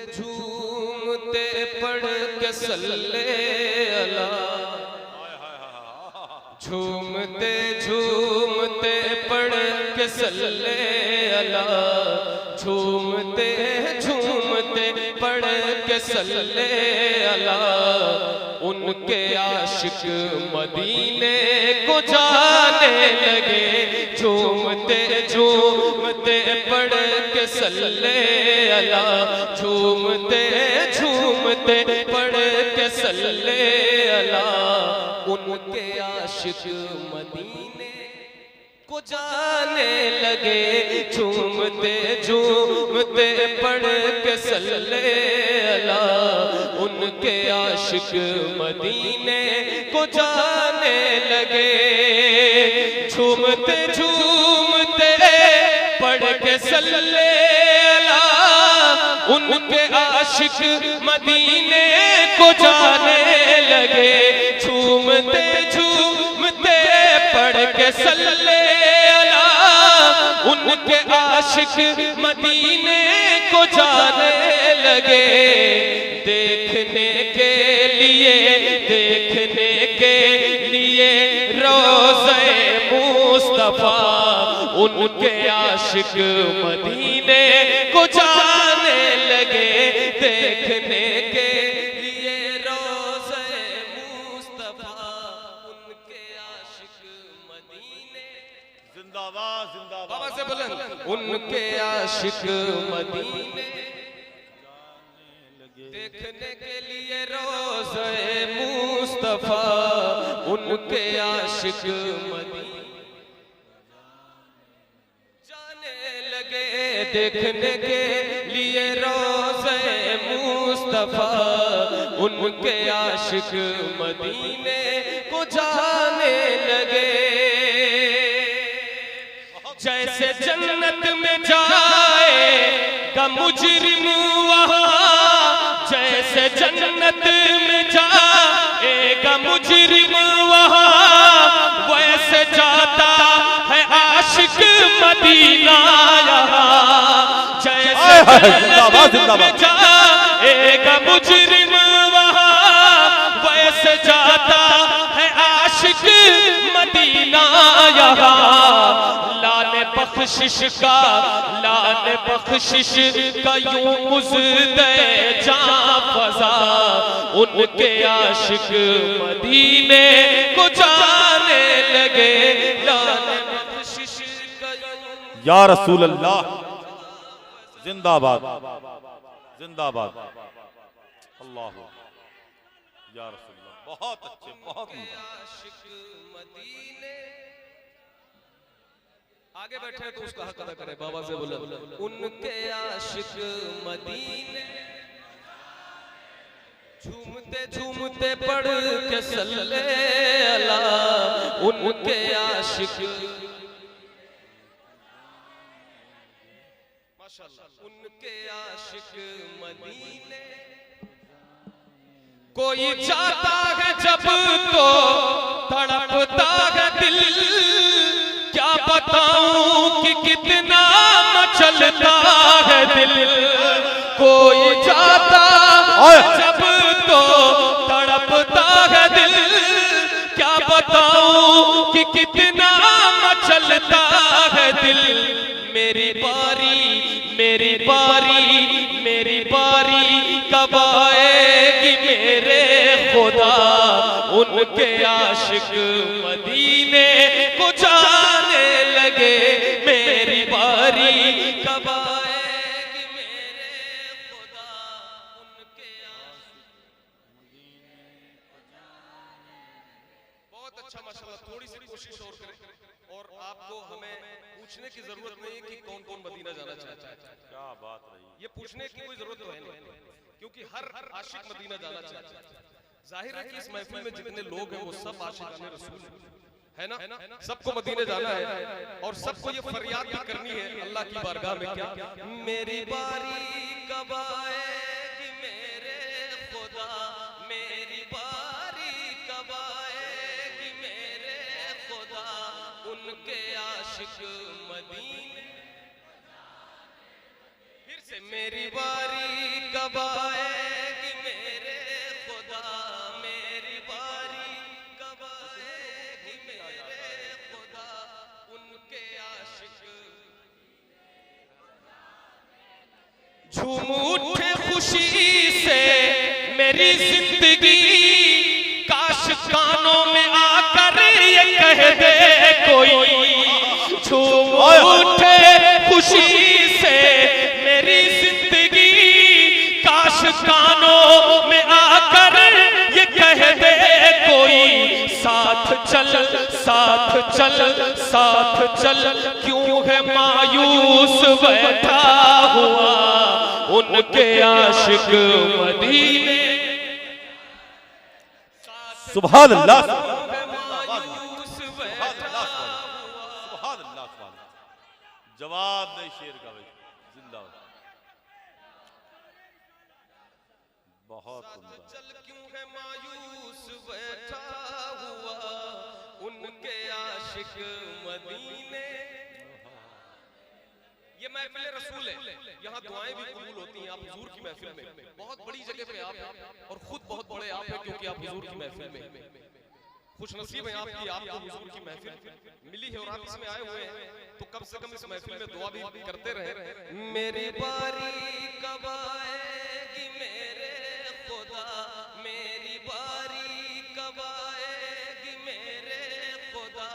झूमते पढ़ के सल्ले अला, झूमते झूमते पढ़ के सल्ले अला, झूमते झूमते पढ़ के सल्ले अला। उनके आशिक मदीने को जाने लगे, झूमते झूमते पढ़ के सल्ले अला, झूमते झूमते पढ़ के सल्ले अला। उनके आशिक मदीने को जाने लगे, झूमते झूमते पढ़ के सल्ले अला। उनके आशिक मदीने को जाने लगे, झूमते झूमते पढ़ के सल्ले अला। उनके आशिक मदीने को जाने लगे, झूमते झूमते पढ़ के सल्ले अला। उनके आशिक मदीने को जाने लगे, देखने के लिए देखने के लिए रोज़े मुस्तफा। उनके आशिक मदीने को जाने लगे, देखने के लिए रोज़े मुस्तफा। उनके आशिक मदीने जिंदाबाद जिंदाबाद बाबा से बुलंद। उनके आशिक मदीने देखने के लिए रोज़े मुस्तफा। उनके आशिक मदीने जाने लगे, देखने के लिए रोज़े मुस्तफा। उनके आशिक मदीने को जाने लगे, जैसे जन्नत में जाएगा मुजरिम वहाँ, जैसे जन्नत में जाएगा मुजरिम वहाँ, वैसे जाता है आशिक मदीना यहाँ। जैसे जन्नत में जाएगा मुजरिम वहाँ, वैसे जाता है आशिक मदीना यहाँ। बख्शिश का लाल बख्शिश का यूं मुज़दे जां फज़ा। उनके आशिक मदीने को जाने लगे, लाल बख्शिश का या रसूल अल्लाह जिंदाबाद जिंदाबाद। अल्लाह या रसूल अल्लाह। बहुत अच्छे, बहुत आशिक मदीने। आगे बैठे तो उसका हक अदा करे, बाबा से बोला। उनके आशिक मदीने झूमते झूमते पढ़ के सल्ले अला। उनके आशिक माशाअल्लाह। उनके आशिक मदीने कोई जाता है जब तो तड़पता है दिल, क्या बताऊं कि कितना मचलता है दिल। कोई जाता जब तो तड़पता है दिल, क्या बताऊं कि कितना मचलता है दिल। मेरी बारी मेरी बारी मेरी बारी कब आएगी मेरे खुदा। उनके आशिक मदीने को जाने लगे, मेरी बारी कब आएगी मेरे खुदा। उनके आशिक बहुत अच्छा माशाल्लाह। थोड़ी सी कोशिश और करें, और आपको हमें पूछने की जरूरत नहीं है कि कौन कौन मदीना जाना चाहता है। क्या बात रही, ये पूछने की कोई जरूरत तो है नहीं, क्योंकि हर आशिक मदीना जाना चाहता है। जाहिर है कि इस महफिल में जितने लोग हैं वो सब आशिकाने रसूल है ना, सबको मदीने जाना है, और सबको ये फरियाद भी करनी है अल्लाह की बारगाह में, क्या मेरी बारी कब आएगी मेरे खुदा। मेरी बारी कब आएगी मेरे खुदा। उनके आशिक मदीने फिर से मेरी बारी कब कब आएगी मेरे खुदा, मेरी बारी कब आएगी मेरे खुदा, उनके आशिक झूम उठे खुशी से मेरी जिंदगी, काश कानों में आकर ये कह दे कोई, झूम उठे खुशी से मेरी जिंदगी, काश कानों में आकर ये कह दे कोई, साथ चल साथ चल साथ चल, क्यों है मायूस बैठा हुआ उनके आशिक मदीने। सुभान अल्लाह, जवाब नहीं शेर का भाई, जिंदाबाद, बहुत चल क्यों है मायूस बैठा हुआ उनके आशिक मदीने। ये महफिल रसूल है, यहाँ दुआएं भी कबूल होती हैं। आप हुजूर की महफिल में, बहुत बड़ी जगह पे आप हैं और खुद बहुत बड़े आप हैं, क्योंकि आप हुजूर की महफिल में खुश नसीब है आपकी, आपको हुजूर की महफिल मिली है और आप इसमें आए हुए हैं, तो कम से कम इस महफिल में दुआ भी करते रहे। मेरी बारी कब आएगी मेरे खुदा, मेरी बारी कब आएगी मेरे खुदा,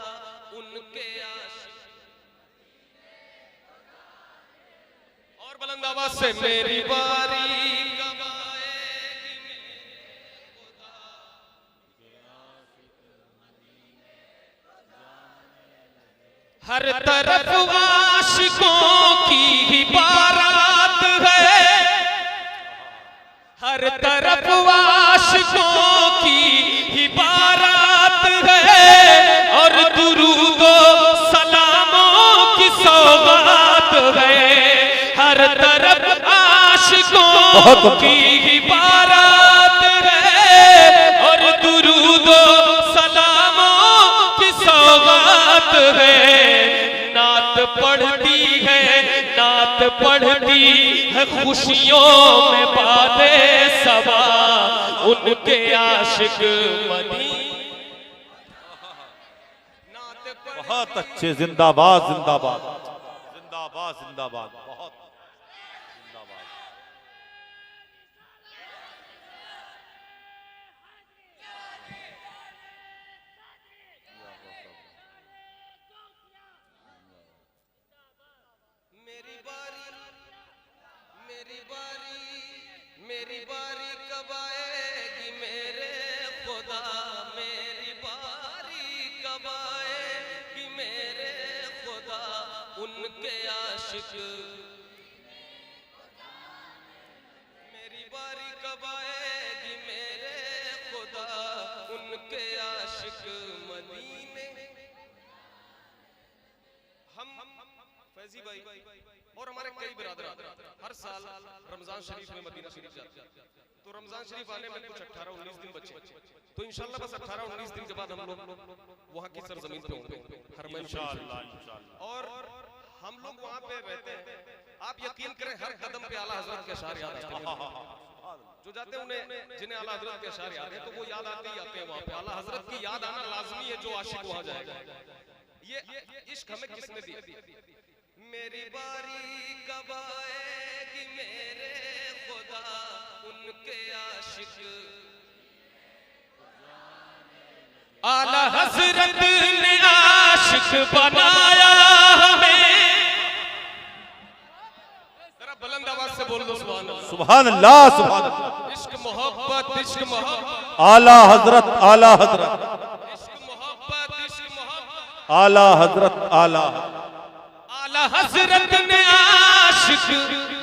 उनके आशिक। और बुलंद आवाज से मेरी बारी कब आएगी मेरे खुदा। हर तरफ आशिकों की ही बारात है, हर तरफ आशिकों की ही बारात है, और दुरूद सलामों की सौगात है, हर तरफ आशिकों की ही बारात है, और दुरूद सलामों की सौगात है। नात पढ़ती है, नात पढ़ती है खुशियों में बादे सबा उनके आशिक मदीने। बहुत अच्छे, जिंदाबाद जिंदाबाद जिंदाबाद जिंदाबाद, बहुत जिंदाबाद। मेरी बारी मेरी बारी मेरी बारी कब आएगी मेरे खुदा, मेरी बारी कब आएगी मेरे खुदा, उनके आशिक। मेरी बारी कब आएगी मेरे खुदा, उनके आशिक मदीने। हम फैजी भाई और हमारे कई बिरादर हर साल रमजान शरीफ में मदीना शरीफ जाते हैं, तो रमजान शरीफ आने में कुछ 18-19 दिन बचे, तो इंशाल्लाह बस 18-19 दिन के बाद हम लोग वहाँ की सरजमीन पे होंगे, हरमैन शरीफ, और हम लोग वहाँ पे रहते हैं। आप यकीन करें हर कदम पे आला हजरत के अशार याद आते हैं, जो जाते हैं उन्हें जिन्हें आला हजरत के अशार याद है तो वो याद आते ही आते हैं। वहाँ पे आला हजरत की याद आना लाजमी है, जो आशिक वहाँ जाएगा। ये इश्क हमें किसने दिया? मेरी बारी कब आएगी मेरे खुदा, उनके आशिक। आला हजरत ने आशिक बनाया हमें। जरा बुलंद आवाज से बोल दो सुभान अल्लाह। सुभान अल्लाह, सुभान अल्लाह। इश्क मोहब्बत, इश्क मोहब्बत, आला हजरत, आला हजरत, इश्क मोहब्बत, इश्क मोहब्बत, आला हजरत, आला आला हजरत ने आशिक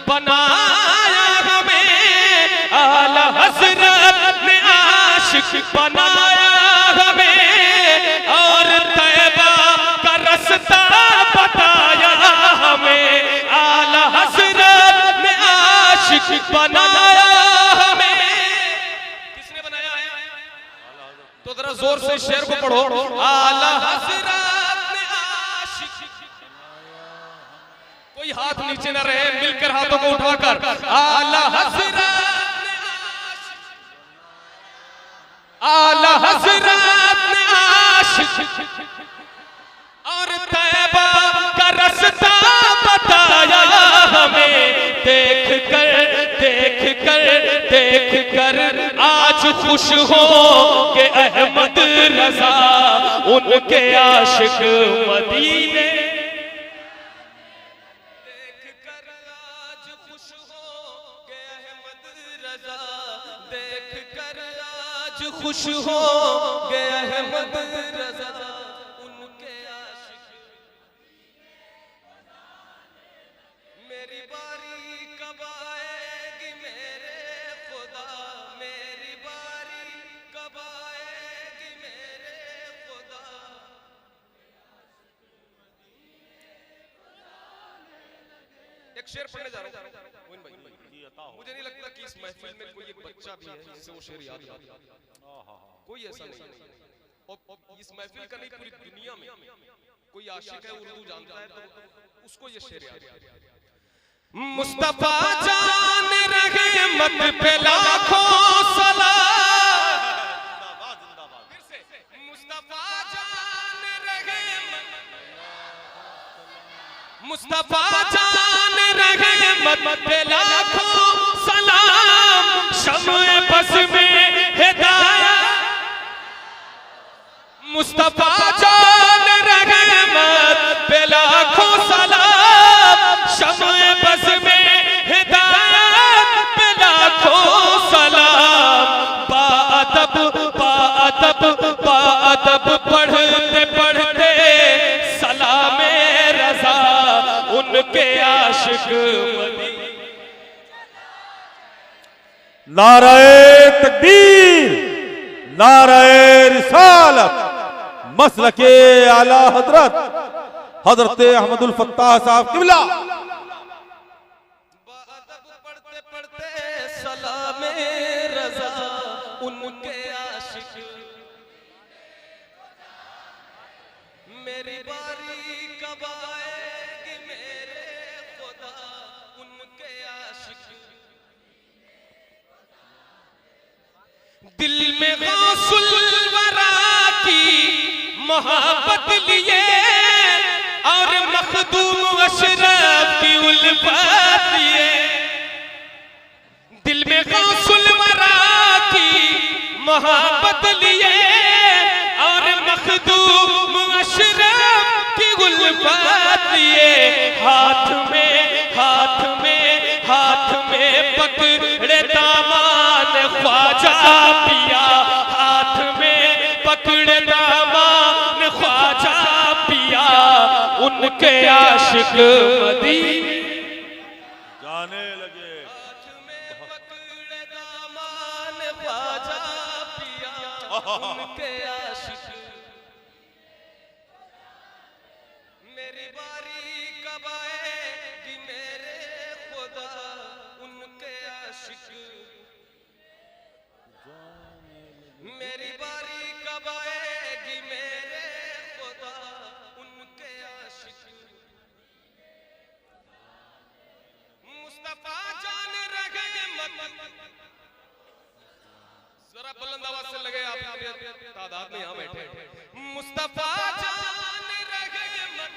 बनाया हमें, आला हजरत ने आशिक बनाया हमें, और तैबा का रास्ता बताया हमें। आला हजरत ने आशिक बनाया हमें। किसने बनाया है? तो जरा जोर से शेर को पढ़ो। आला हजरत ने आशिक। कोई हाथ नीचे न रहे, मिलकर हाथों को उठाकर आला हजरत देख कर आज खुश हो के अहमद रजा, उनके आशिक मदीने। देख कर आज खुश हो के अहमद रजा, देख कर आज खुश हो के अहमद रजा, उनके आशिक। मेरी बारी कब आएगी मेरे खुदा, मेरी बारी कब आएगी मेरे खुदा। एक शेर पढ़ने जा रहा हूं मोइन भाई। मुझे नहीं लगता कि इस महफिल में कोई एक बच्चा भी है जिसे वो शेर याद हो। कोई ऐसा नहीं है। और इस महफिल का नहीं, पूरी दुनिया में कोई आशिक है उर्दू जानता है तो उसको ये शेर याद है। मुस्तफा जान रहे मत पे लाखों सलाम, मुस्तफा जान रहे, मुस्तफा जान रहे मत पे लाखों सलाम, शम्ए बस में हिदायत। मुस्तफा जान रहे मत पे लाखों सलाम, शम्ए बस में हिदायत पे लाखों सलाम। बाअदब बाअदब बाअदब पढ़ते पढ़ते सलामे रजा, उनके आशिक मदीने। नाराए तकबीर, नाराए रिसालत, मसलके आला हजरत हजरत अहमदुल फत्ताह साहब किबला। बाअदब पढ़ते पढ़ते सलामे रजा, उनके आशिक। मेरी बारी कब आएगी मेरे खुदा, उनके आशिक। दिल में गौसुल वरा की मोहब्बत लिए और मखदूम अशरफ की उल्फत लिए। दिल में गौसुल वरा की मोहब्बत लिए और मखदूम अशरफ की उल्फत लिए। हाथ में हाथ में हाथ में पकड़े दामान ख्वाजा पिया, हाथ में पकड़े दामान ख्वाजा पिया, उनके आशिक मदीने जाने लगे। हाथ में पकड़े दामान ख्वाजा पिया, उनके आशिक। मेरी बारी कब आएगी मेरे खुदा, उनके आशिक। मेरी बारी कब आएगी मेरे खुदा, उनके आशिक। मुस्तफा जान रहे मत, जरा बुलंद आवाज से लगे आप तादाद में यहां बैठे। मुस्तफा जान रहे मत,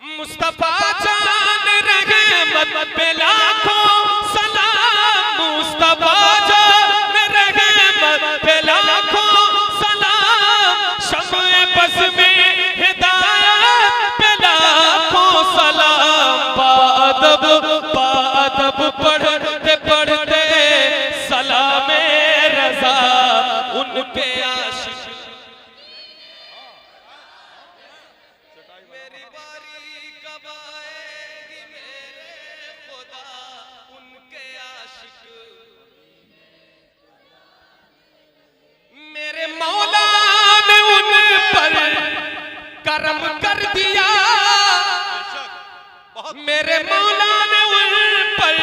मुस्तफा जान रहे मत पे लाखों सलाम, मुस्तफा जान रहे मत पे लाखों सलाम, शम्ए बस में हिदायत पे लाखों सलाम। बाअदब बाअदब पढ़ते पढ़ते सलामे रजा, उनके आशिक। मेरी बारी कब आएगी मेरे खुदा, उनके आशिक। मेरे मौला ने उन पर करम कर दिया, मेरे मौला ने उन पर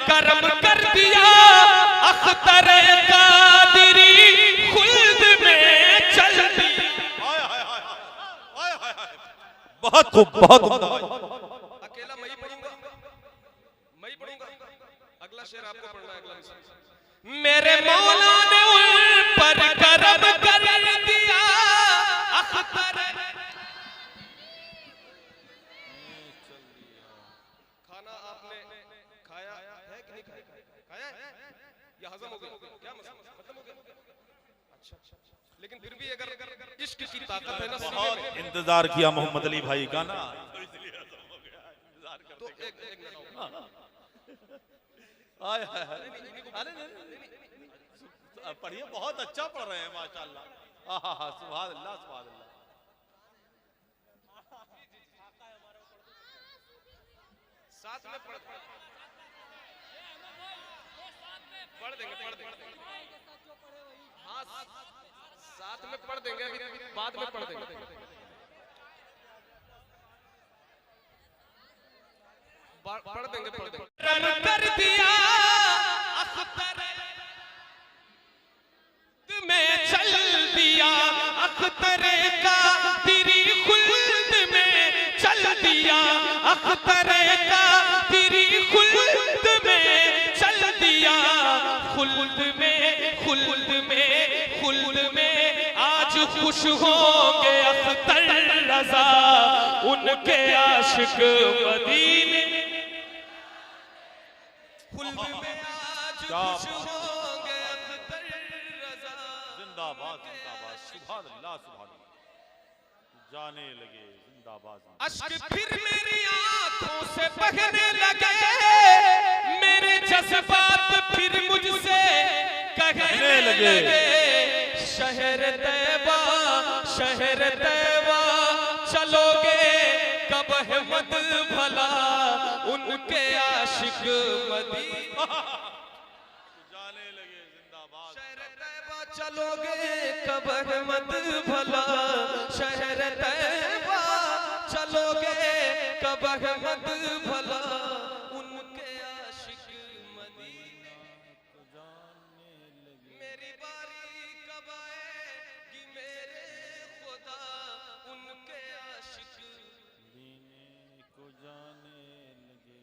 करम कर दिया। अख्तर कादरी खुल्द में चल दी। बहुत खूब, बहुत खूब। अकेला मैं ही पढ़ूंगा, मैं ही पढ़ूंगा। अगला शेर आपको पढ़ना है, अगला शेर। मेरे मौला ने उन पर करम कर दिया, अख्तर हजम हो गया क्या मसला खत्म हो गया अच्छा लेकिन फिर भी अगर इश्क की ताकत है ना बहुत इंतजार किया मोहम्मद अली भाई का ना, तो इसलिए हजम हो गया। इंतजार तो करते एक मिनट हाय हाय हाय। अरे नहीं, पढ़िए, बहुत अच्छा पढ़ रहे हैं माशाल्लाह। हाँ, सुभान अल्लाह सुभान अल्लाह। साथ में पढ़ देंगे हाँ साथ में पढ़ देंगे अभी बाद में पढ़ देंगे पढ़ देंगे कर दिया अख्तर में चल दिया अख्तर का तेरी खुल्द में चल दिया अख्तर का तेरी खुल्द में चल दिया खुल्द में आज खुश होंगे अख्तर रजा उनके आशिक मदीने खुल्द में आज खुश होंगे अख्तर रजा जिंदाबाद जिंदाबाद सुभान अल्लाह सुभान अल्लाह। जाने लगे जिंदाबाद। अश्क फिर मेरी आंखों से बहने लगे मेरे जज्बात फिर मुझसे कहने लगे शहर तैबा चलोगे कब अहमद भला उनके आशिक मदीना जाने लगे जिंदाबाद। शहर तैबा चलोगे कब अहमद भला शहर तैबा चलोगे कब अहमद भला उनके आशिक मदीना मेरी बारी कब आएगी मेरे खुदा उनके आशिक को जाने लगे।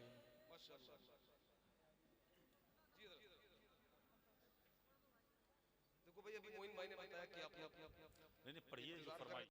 देखो भाई अभी मोइन भाई ने बताया कि आप नहीं पढ़िए जो फरमाइए।